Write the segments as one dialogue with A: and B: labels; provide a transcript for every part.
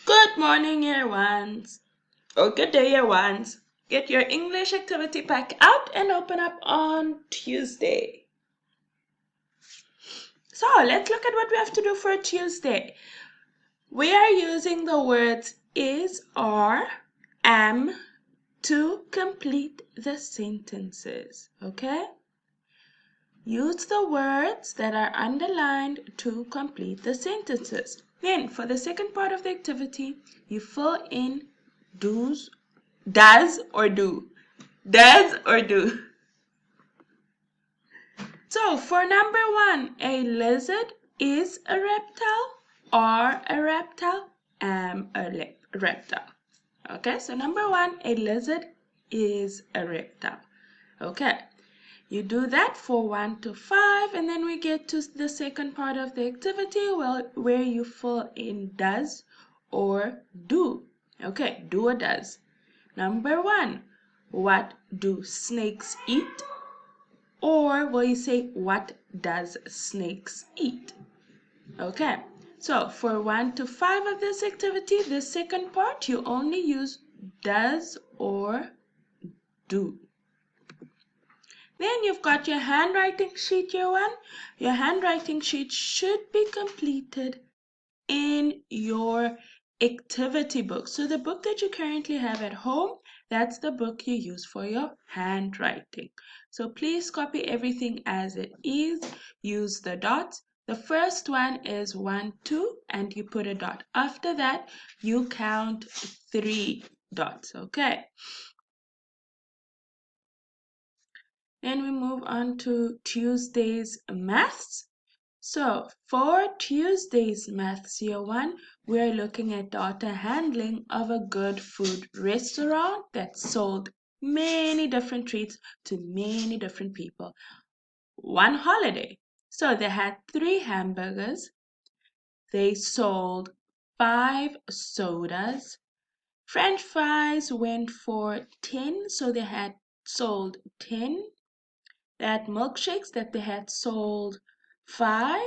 A: Good morning, year ones. Or good day, year ones. Get your English activity pack out and open up on Tuesday. So let's look at what we have to do for Tuesday. We are using the words is, are, am to complete the sentences, okay? Use the words that are underlined to complete the sentences. Then, for the second part of the activity, you fill in does or do. Does or do. So, for number 1, a lizard is a reptile, are a reptile, am a reptile. Okay, so number 1, a lizard is a reptile. Okay. You do that for 1 to 5, and then we get to the second part of the activity where you fill in does or do. Okay, do or does. Number 1, what do snakes eat? Or will you say, what does snakes eat? Okay, so for 1 to 5 of this activity, the second part, you only use does or do. Then you've got your handwriting sheet, year 1. Your handwriting sheet should be completed in your activity book. So the book that you currently have at home, that's the book you use for your handwriting. So please copy everything as it is. Use the dots. The first one is 1, 2, and you put a dot. After that, you count 3 dots, okay? Then we move on to Tuesday's maths. So for Tuesday's maths year 1, we're looking at data handling of a good food restaurant that sold many different treats to many different people. One holiday. So they had 3 hamburgers. They sold 5 sodas. French fries went for 10, so they had sold 10. They had milkshakes that they had sold 5.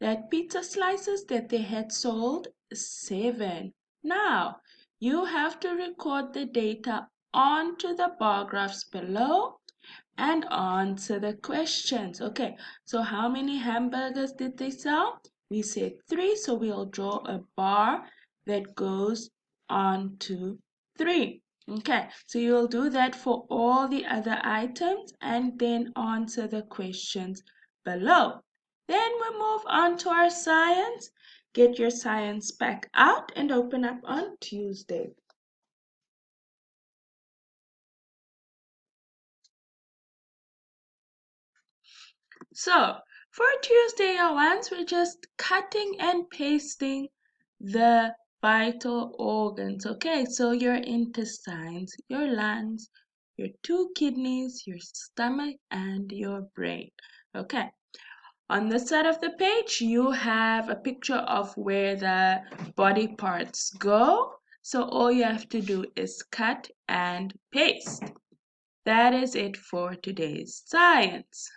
A: They had pizza slices that they had sold 7. Now, you have to record the data onto the bar graphs below and answer the questions. Okay, so how many hamburgers did they sell? We said 3, so we'll draw a bar that goes onto 3. Okay, so you'll do that for all the other items and then answer the questions below. Then we move on to our science. Get your science pack out and open up on Tuesday. So, for Tuesday once, we're just cutting and pasting the vital organs. Okay, so your intestines, your lungs, your 2 kidneys, your stomach, and your brain. Okay, on this side of the page, you have a picture of where the body parts go. So all you have to do is cut and paste. That is it for today's science.